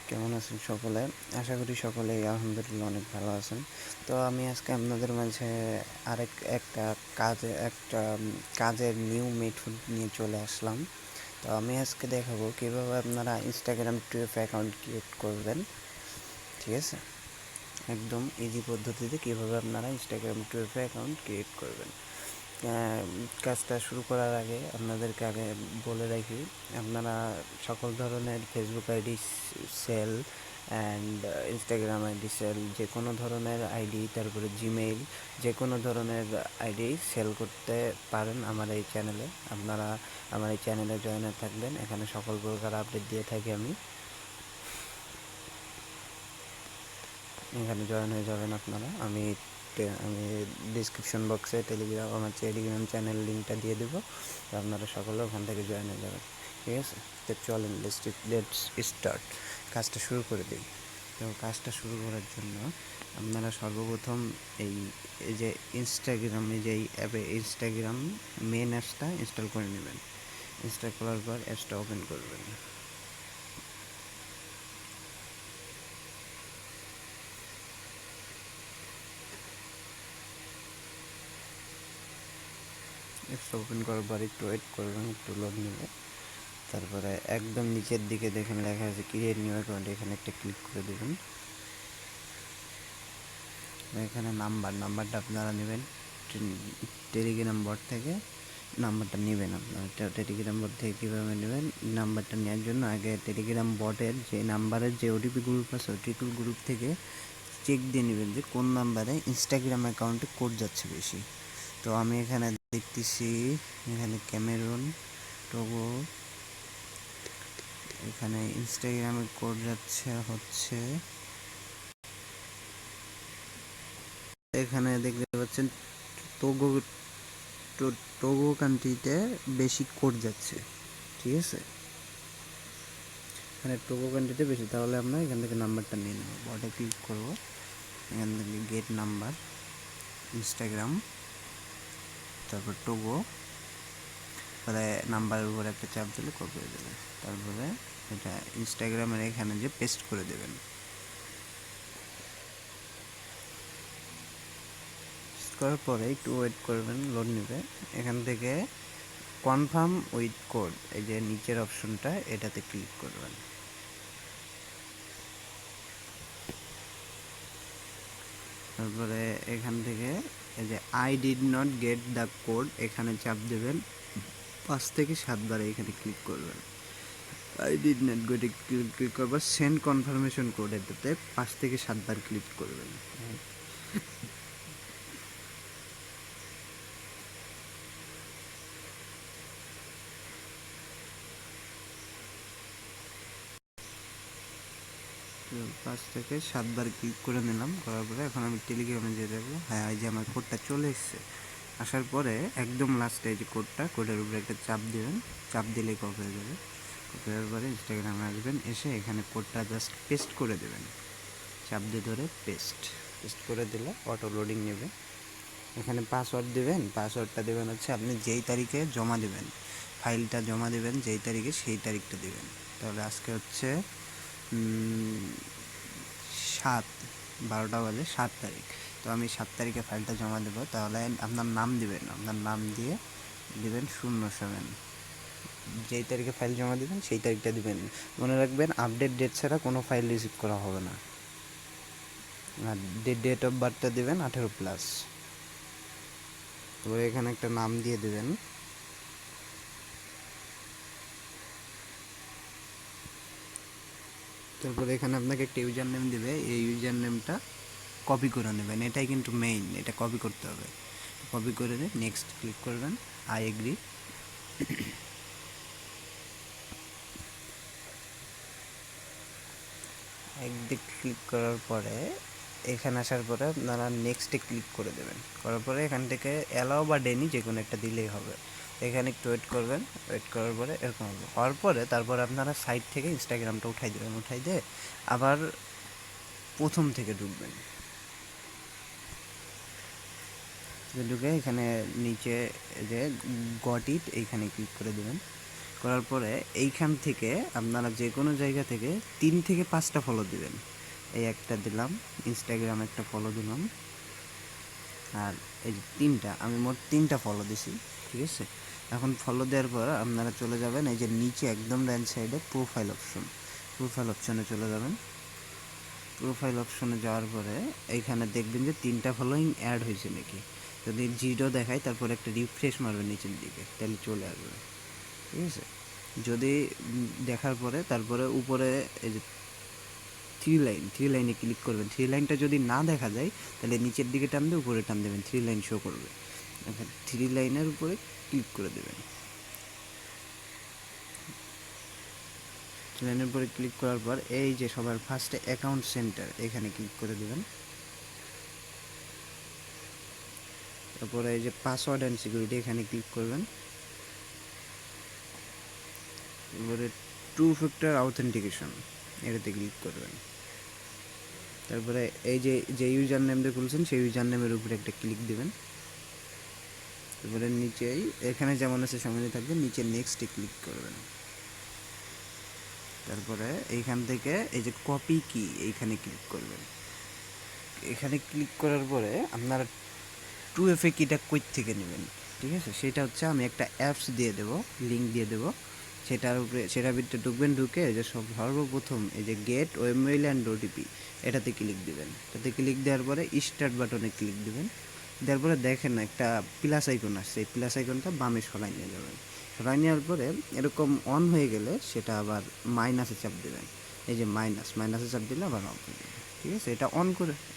কেমন আছেন সকলে? আশা করি সকলেই আলহামদুলিল্লাহ অনেক ভালো আছেন। তো আমি আজকে আপনাদের মাঝে একটা কাজের নিউ মেথড নিয়ে চলে আসলাম। তো আমি আজকে দেখাবো কীভাবে আপনারা ইনস্টাগ্রাম টুইটার অ্যাকাউন্ট ক্রিয়েট করবেন। ঠিক আছে? একদম ইজি পদ্ধতিতে কীভাবে আপনারা ইনস্টাগ্রাম টুইটার অ্যাকাউন্ট ক্রিয়েট করবেন। কাজটা শুরু করার আগে আপনাদেরকে আগে বলে রাখি, আপনারা সকল ধরনের Facebook ID sell and Instagram ID sell, যে কোনো ধরনের আইডি, তারপরে জিমেইল, যে কোনো ধরনের আইডি সেল করতে পারেন আমার এই চ্যানেলে। আপনারা আমার এই চ্যানেলে জয়েন হয়ে থাকবেন, এখানে সকল প্রকার আপডেট দিয়ে থাকি আমি। এখানে জয়েন হয়ে যাবেন আপনারা। আমি ডিসক্রিপশন বক্সে আমার টেলিগ্রাম চ্যানেল লিঙ্কটা দিয়ে দেবো, তো আপনারা সকলে ওখান থেকে জয়েন হয়ে যাবেন। ঠিক আছে? তো চলেন লেটস স্টার্ট, কাজটা শুরু করে দিই। তো কাজটা শুরু করার জন্য আপনারা সর্বপ্রথম এই যে এই অ্যাপে ইনস্টাগ্রাম মেন অ্যাপসটা ইনস্টল করে নেবেন। ইনস্টল করার পর অ্যাপসটা ওপেন করবেন। অ্যাপসটা ওপেন করার পর একটু ওয়েট করবেন, একটু লোড নেবে। তারপরে একদম নিচের দিকে দেখেন লেখা আছে ক্রিয়েট নিউ অ্যাকাউন্ট, এখানে একটা ক্লিক করে দেবেন। এখানে নাম্বারটা আপনারা নেবেন টেলিগ্রাম বট থেকে। নাম্বারটা নেবেন আপনারা টেলিগ্রাম বট থেকে কীভাবে নেবেন? নাম্বারটা নেওয়ার জন্য আগে টেলিগ্রাম বটের যে নাম্বারের যে ওটিপি গ্রুপ আছে, ওটিপি গ্রুপ থেকে চেক দিয়ে নেবেন যে কোন নাম্বারে ইনস্টাগ্রাম অ্যাকাউন্টে কোড যাচ্ছে বেশি। তো আমি এখানে দেখতেছি এখানে ক্যামেরুন, টোগো, এখানে ইনস্টাগ্রামের কোড যাচ্ছে হচ্ছে, এখানে দেখতে পাচ্ছেন টোগো টোগো কান্ট্রিতে বেশি কোড যাচ্ছে। ঠিক আছে? এখানে টোগো কান্ট্রিতে বেশি, তাহলে আমরা এখান থেকে নাম্বারটা নিয়ে নেব। বটে ক্লিক করবো, এখান থেকে গেট নাম্বার, ইনস্টাগ্রাম, তারপর টোগো, পরে নাম্বারের উপরে একটা চাপ দিলে কপি হয়ে যাবে। তারপরে এটা ইনস্টাগ্রামের এখানে যে পেস্ট করে দেবেন। করার পরে একটু ওয়েট করবেন, লোড নেবে। এখান থেকে কনফার্ম উইথ কোড, এই যে নিচের অপশনটা, এটাতে ক্লিক করবেন। তারপরে এখান থেকে এই যে I did not get the code, এখানে চাপ দেবেন 5 থেকে 7 বার, এখানে ক্লিক করবেন। I did not get click করবার সেন্ড কনফার্মেশন কোড, এটাতে 5 থেকে 7 বার ক্লিক করবেন। তো 5 থেকে 7 বার ক্লিক করে নিলাম। করার পরে এখন আমি টেলিগ্রামে যেয়ে দেখবো, হ্যাঁ এই যে আমার কোডটা চলে এসছে। আসার পরে একদম লাস্টে এই যে কোডের উপরে একটা চাপ দেবেন, চাপ দিলেই কপি হয়ে যাবে। কপি হওয়ার পরে ইনস্টাগ্রামে আসবেন, এসে এখানে কোডটা জাস্ট পেস্ট করে দেবেন। চাপ দিয়ে ধরে পেস্ট করে দিলে অটো লোডিং নেবে। এখানে পাসওয়ার্ড দেবেন, পাসওয়ার্ডটা দেবেন হচ্ছে আপনি যেই তারিখে জমা দেবেন, ফাইলটা জমা দেবেন যেই তারিখে, সেই তারিখটা দেবেন। তাহলে আজকে হচ্ছে 7/12 বাজে 7 তারিখ। তো আমি 7 তারিখে ফাইলটা জমা দেবো। তাহলে আপনার নাম দিবেন, আপনার নাম দিয়ে দেবেন 07, যেই তারিখে ফাইল জমা দেবেন সেই তারিখটা দিবেন। মনে রাখবেন আপডেট ডেট ছাড়া কোনো ফাইল রিসিভ করা হবে না। আর ডেট অফ বার্থটা দেবেন 18+। তো এখানে একটা নাম দিয়ে দেবেন। তারপরে এখানে আপনাকে একটা ইউজার নেম দেবে, এই ইউজার নেমটা কপি করে নেবেন। এটাই কিন্তু মেইন, এটা কপি করতে হবে। কপি করে নিয়ে নেক্সট ক্লিক করবেন, আই এগ্রি। একদিক ক্লিক করার পরে এখানে আসার পরে আপনারা নেক্সটে ক্লিক করে দেবেন। করার পরে এখান থেকে অ্যালাও বা ডেনি যে কোনো একটা দিলেই হবে। এখানে একটু ওয়েট করবেন, ওয়েট করার পরে এরকম হবে। হওয়ার পরে তারপরে আপনারা সাইট থেকে ইনস্টাগ্রামটা উঠাই দেবেন, উঠাই দিয়ে আবার প্রথম থেকে ঢুকবেন। ঢুকে এখানে নিচে যে গট ইট, এইখানে ক্লিক করে দেবেন। করার পরে এইখান থেকে আপনারা যে কোনো জায়গা থেকে 3 থেকে 5টা ফলো দিবেন। এই একটা দিলাম, ইনস্টাগ্রাম একটা ফলো দিলাম, আর এই যে 3টা, আমি মোট 3টা ফলো দিছি, ঠিক আছে। এখন ফলো দেওয়ার পর আপনারা চলে যাবেন এই যে নিচে একদম ডান সাইডে প্রোফাইল অপশনে চলে যাবেন। প্রোফাইল অপশনে যাওয়ার পরে এইখানে দেখবেন যে 3টা ফলোইং অ্যাড হয়েছে নাকি। যদি 0 দেখায় তারপরে একটা রিফ্রেশ মারবেন নিচের দিকে, তাহলে চলে আসবে, ঠিক আছে। যদি দেখার পরে তারপরে উপরে এই যে থ্রি লাইনে ক্লিক করবেন। থ্রি লাইনটা যদি না দেখা যায় তাহলে নিচের দিকে টান দিয়ে উপরে টান দেবেন, 3 লাইন শো করবে। এখন 3 লাইনের উপরে ক্লিক করে দেবেন। 3 লাইনের উপরে ক্লিক করার পর এই যে সবার ফার্স্টে অ্যাকাউন্ট সেন্টার, এখানে ক্লিক করে দেবেন। তারপরে এই যে পাসওয়ার্ড অ্যান্ড সিকিউরিটি, এখানে ক্লিক করবেন। এবারে 2 ফ্যাক্টর অথেন্টিকেশন, এটাতে ক্লিক করবেন। তারপরে এই যে ইউজার নেমটা খুলছেন সেই ইউজার নেমের উপরে একটা ক্লিক দেবেন। তারপরে নিচেই এখানে যেমন আছে সামনে থাকবে, নিচে নেক্সটে ক্লিক করবেন। তারপরে এইখান থেকে এই যে কপি কি, এইখানে ক্লিক করবেন। এখানে ক্লিক করার পরে আপনারা 2FA কিটা কই থেকে নেবেন, ঠিক আছে। সেটা হচ্ছে আমি একটা অ্যাপস দিয়ে দেবো, লিঙ্ক দিয়ে দেবো, সেটার ভিতরে ঢুকবেন। ঢুকে যে সর্বপ্রথম এই যে গেট ওয়েবমেইল অ্যান্ড ওটিপি, এটাতে ক্লিক দিবেন। এটাতে ক্লিক দেওয়ার পরে স্টার্ট বাটনে ক্লিক দিবেন। দেওয়ার পরে দেখেন একটা প্লাস আইকন আসছে, এই প্লাস আইকনটা বামে সরাই নিয়ে যাবেন। সরাই নেওয়ার পরে এরকম অন হয়ে গেলে সেটা আবার মাইনাসে চাপ দেবেন। এই যে মাইনাসে চাপ দিলে আবার অফ হয়ে যাবে, ঠিক আছে।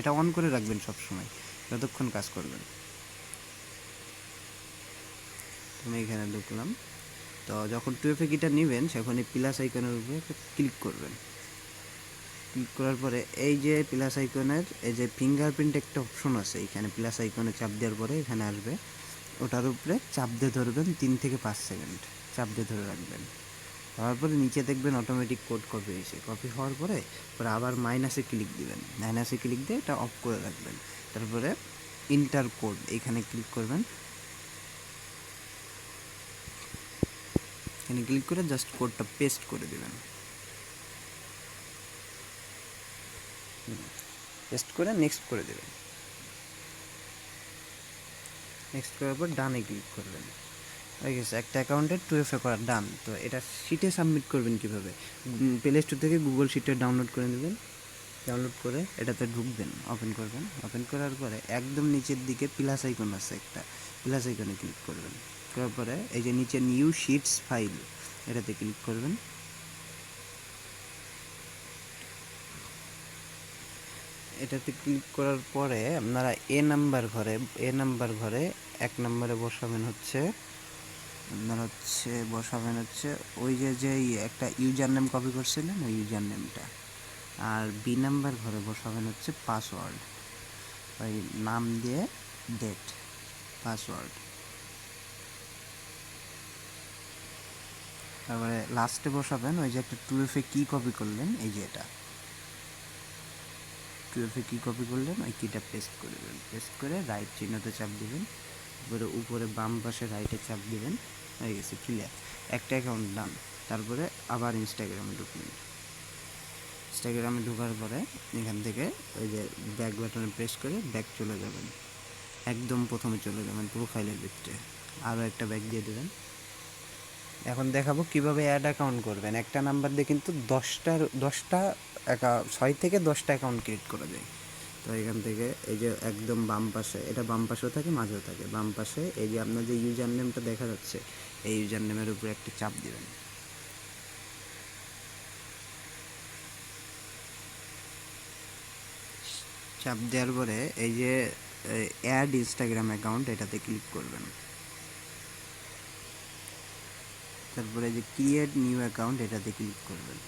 এটা অন করে রাখবেন সবসময়, যতক্ষণ কাজ করবেন। আমি এখানে ঢুকলাম। তো যখন 2FA কিটা নেবেন তখন এই প্লাস আইকনের উপরে ক্লিক করবেন। ক্লিক করার পরে এই যে প্লাস আইকনের এই যে ফিঙ্গারপ্রিন্ট একটা অপশন আছে, এখানে প্লাস আইকনে চাপ দেওয়ার পরে এখানে আসবে, ওটার উপরে চাপ দিয়ে ধরবেন 3 থেকে 5 সেকেন্ড চাপ দিয়ে ধরে রাখবেন। তারপরে নিচে দেখবেন অটোমেটিক কোড কপি হয়েছে। কপি হওয়ার পরে আবার মাইনাসে ক্লিক দিবেন, মাইনাসে ক্লিক দিয়ে এটা অফ করে রাখবেন। তারপরে ইন্টার কোড, এখানে ক্লিক করবেন। এখানে ক্লিক করে জাস্ট কোডটা পেস্ট করে দেবেন। পেস্ট করে নেক্সট করে দেবেন। নেক্সট করার পর ডানে ক্লিক করবেন। হয়ে গেছে, একটা অ্যাকাউন্টের 2FA করা ডান। তো এটা শিটে সাবমিট করবেন কীভাবে? প্লে স্টোর থেকে গুগল শিটে ডাউনলোড করে নেবেন। ডাউনলোড করে এটাতে ঢুকবেন, ওপেন করবেন। ওপেন করার পরে একদম নিচের দিকে প্লাস আইকন আছে একটা, প্লাস আইকনে ক্লিক করবেন। করার পরে এই যে নিচে নিউ শিটস ফাইল, এটাতে ক্লিক করবেন। এটাতে ক্লিক করার পরে আপনারা এ নাম্বার ঘরে 1 নম্বরে বসাবেন হচ্ছে ওই যে একটা ইউজার নেম কপি করছিলেন ওই ইউজার নেমটা। আর বি নাম্বার ঘরে বসাবেন হচ্ছে পাসওয়ার্ড, ওই নাম দিয়ে ডেট পাসওয়ার্ড। তারপরে লাস্টে বসাবেন ওই যে একটা 2FA কি কপি করলেন, এই যে এটা 2FA কি কপি করলেন, ওই কিটা পেস্ট করে দেবেন। পেস্ট করে রাইট চিহ্নতে চাপ দেবেন, উপরে বাম পাশে রাইটে চাপ দেবেন। হয়ে গেছে, ক্লিয়ার, একটা অ্যাকাউন্ট ডান। তারপরে আবার ইনস্টাগ্রামে ঢুকবেন। ইনস্টাগ্রামে ঢোকার পরে এখান থেকে ওই যে ব্যাক বাটনে প্রেস করে ব্যাক চলে যাবেন, একদম প্রথমে চলে যাবেন প্রোফাইলের ভিতরে, আরও একটা ব্যাক দিয়ে দেবেন। এখন দেখাবো কিভাবে অ্যাড অ্যাকাউন্ট করবেন। একটা নাম্বার দিয়ে কিন্তু 6 থেকে 10টা অ্যাকাউন্ট ক্রিয়েট করা যায়। তো এখান থেকে এই যে একদম বাম পাশে, এটা বাম পাশেও থাকে মাঝেও থাকে, বাম পাশে এই যে আপনার যে ইউজার নেমটা দেখা যাচ্ছে, এই ইউজার নেমের উপরে একটা চাপ দিবেন। চাপ দেওয়ার পরে এই যে অ্যাড ইনস্টাগ্রাম অ্যাকাউন্ট, এটাতে ক্লিক করবেন। তারপরে যে ক্রিয়েট নিউ অ্যাকাউন্ট, এটাতে ক্লিক করবেন।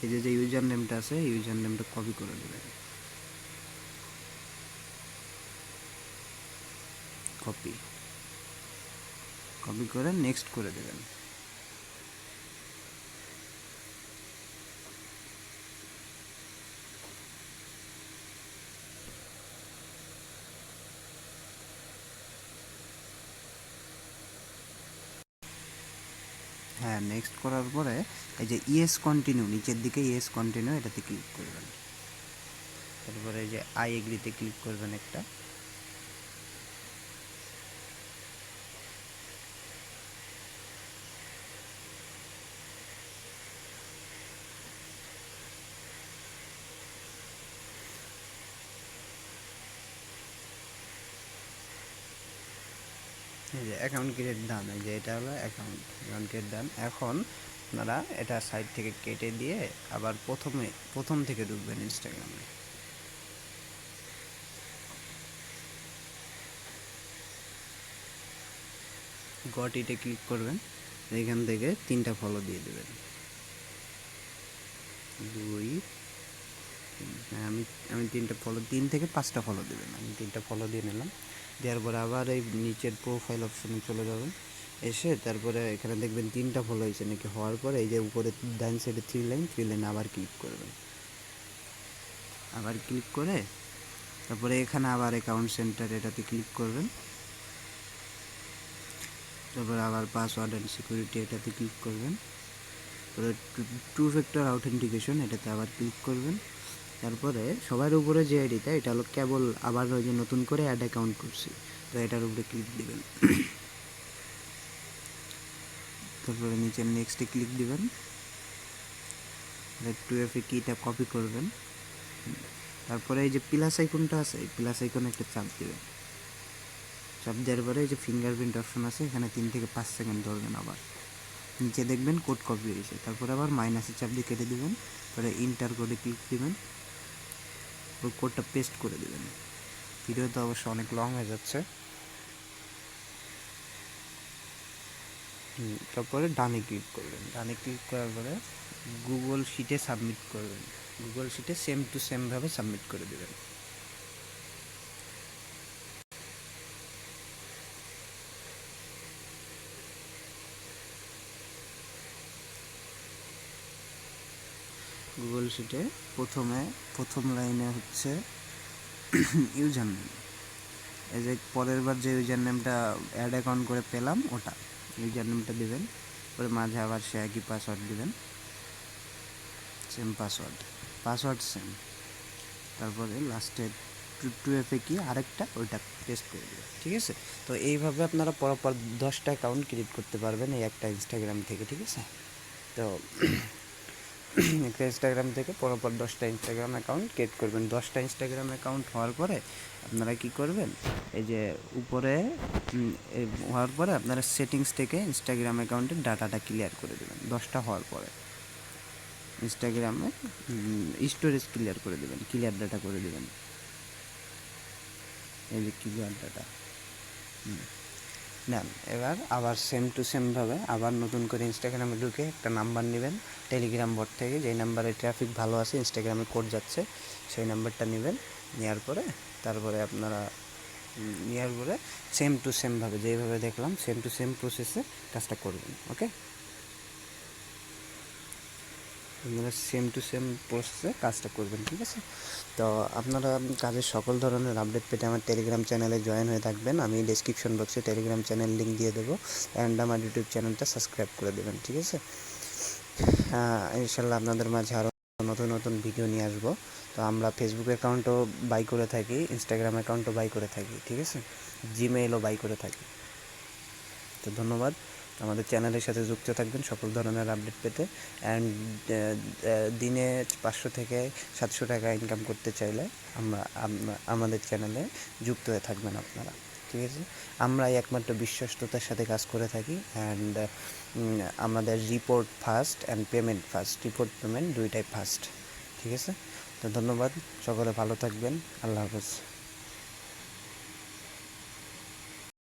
এই যে ইউজার নেমটা আছে, ইউজার নেমটা কপি করে দেবেন, কপি করে নেক্সট করে দেবেন। নেক্সট করার পরে এই যে ইয়েস কন্টিনিউ, নিচের দিকে ইয়েস কন্টিনিউ এটাতে ক্লিক করবেন। তারপরে এই যে আই এগ্রিতে ক্লিক করবেন একটা। এই যে অ্যাকাউন্ট ক্রিয়েট ডান, এই যে এটা হলো অ্যাকাউন্ট ক্রিয়েট ডান। এখন আপনারা এটা সাইড থেকে কেটে দিয়ে আবার প্রথম থেকে ঢুকবেন ইনস্টাগ্রামে। গট ইটে ক্লিক করবেন, এইখান থেকে 3টা ফলো দিয়ে দেবেন। 2 আমি 3টা ফলো, 3 থেকে 5টা ফলো দেবেন। আমি 3টা ফলো দিয়ে নিলাম। দেওয়ার পরে আবার এই নিচের প্রোফাইল অপশনে চলে যাবেন, এসে তারপরে এখানে দেখবেন 3টা ফলো হয়েছে নাকি। হওয়ার পরে এই যে উপরে ডান সাইডে 3 লাইন আবার ক্লিক করবেন। আবার ক্লিক করে তারপরে এখানে আবার অ্যাকাউন্ট সেন্টার এটাতে ক্লিক করবেন। তারপরে আবার পাসওয়ার্ড অ্যান্ড সিকিউরিটি এটাতে ক্লিক করবেন। তারপরে টু ফ্যাক্টর অথেন্টিকেশন এটাতে আবার ক্লিক করবেন। তারপরে সবার উপরে যে আইডিটা, এটা হলো কেবল আবার ওই যে নতুন করে অ্যাড অ্যাকাউন্ট করছি, তো এটার উপরে ক্লিক দিবেন। তারপরে নিচে নেক্সটে ক্লিক দিবেন। 2FA কিটা কপি করবেন। তারপরে এই যে প্লাস আইকনটা আছে, এই প্লাস আইকনে একটা চাপ দিবেন। চাপ দেওয়ার পরে এই যে ফিঙ্গারপ্রিন্ট অপশন আছে, এখানে 3 থেকে 5 সেকেন্ড ধরবেন। আবার নিচে দেখবেন কোড কপি হয়েছে, তারপরে আবার মাইনাসের চাপ দিয়ে কেটে দিবেন। পরে ইন্টার কোডে ক্লিক দিবেন, ওই কোডটা পেস্ট করে দেবেন। ভিডিও তো অবশ্য অনেক লং হয়ে যাচ্ছে। তারপরে ডানে ক্লিক করবেন। ডানে ক্লিক করার পরে গুগল শিটে সাবমিট করবেন। গুগল শিটে সেম টু সেমভাবে সাবমিট করে দেবেন। গুগল শিটে প্রথম লাইনে হচ্ছে ইউজার নেম, এই যে পরের বার যে ইউজার নেমটা অ্যাড অ্যাকাউন্ট করে পেলাম ওটা ইউজার নেমটা দেবেন। পরে মাঝে আবার সে একই পাসওয়ার্ড দেবেন, সেম পাসওয়ার্ড সেম। তারপরে লাস্টে 2FA কি আরেকটা ওইটা পেস্ট করে দেবেন। ঠিক আছে, তো এইভাবে আপনারা পরপর 10টা অ্যাকাউন্ট ক্রিয়েট করতে পারবেন এই একটা ইনস্টাগ্রাম থেকে। ঠিক আছে, তো একটা ইনস্টাগ্রাম থেকে পরপর 10টা ইনস্টাগ্রাম অ্যাকাউন্ট ক্রিয়েট করবেন। 10টা ইনস্টাগ্রাম অ্যাকাউন্ট হওয়ার পরে আপনারা কি করবেন, এই যে উপরে হওয়ার পরে আপনারা সেটিংস থেকে ইনস্টাগ্রাম অ্যাকাউন্টের ডাটাটা ক্লিয়ার করে দেবেন। 10টা হওয়ার পরে ইনস্টাগ্রামে স্টোরেজ ক্লিয়ার করে দেবেন, ক্লিয়ার ডাটা করে দেবেন। এই যে ক্লিয়ার ডাটা নেন। এবার আবার সেম টু সেমভাবে আবার নতুন করে ইনস্টাগ্রামে ঢুকে একটা নাম্বার নেবেন টেলিগ্রাম বট থেকে, যেই নাম্বারে ট্রাফিক ভালো আছে, ইনস্টাগ্রামে কোড যাচ্ছে, সেই নাম্বারটা নেবেন। নেওয়ার পরে তারপরে আপনারা নেওয়ার পরে সেম টু সেমভাবে যেইভাবে দেখলাম সেম টু সেম প্রসেসে কাজটা করবেন। ওকে, আপনারা সেম টু সেম প্রসেসে কাজটা করবেন। ঠিক আছে, তো আপনারা কাজের সকল ধরনের আপডেট পেতে আমার টেলিগ্রাম চ্যানেলে জয়েন হয়ে থাকবেন। আমি ডেসক্রিপশন বক্সে টেলিগ্রাম চ্যানেল লিঙ্ক দিয়ে দেবো, অ্যান্ড আমার ইউটিউব চ্যানেলটা সাবস্ক্রাইব করে দেবেন। ঠিক আছে, ইনশাল্লাহ আপনাদের মাঝে আরও নতুন নতুন ভিডিও নিয়ে আসবো। তো আমরা ফেসবুক অ্যাকাউন্টও বাই করে থাকি, ইনস্টাগ্রাম অ্যাকাউন্টও বাই করে থাকি। ঠিক আছে, জিমেইলও বাই করে থাকি। তো ধন্যবাদ, আমাদের চ্যানেলের সাথে যুক্ত থাকবেন সকল ধরনের আপডেট পেতে। অ্যান্ড দিনে 500 থেকে 700 টাকা ইনকাম করতে চাইলে আমাদের চ্যানেলে যুক্ত হয়ে থাকবেন আপনারা। ঠিক আছে, আমরা একমাত্র বিশ্বস্ততার সাথে কাজ করে থাকি। অ্যান্ড আমাদের report fast and payment fast, report payment দুইটাই ফাস্ট। ঠিক আছে, তো ধন্যবাদ, সকলে ভালো থাকবেন, আল্লাহ হাফেজ।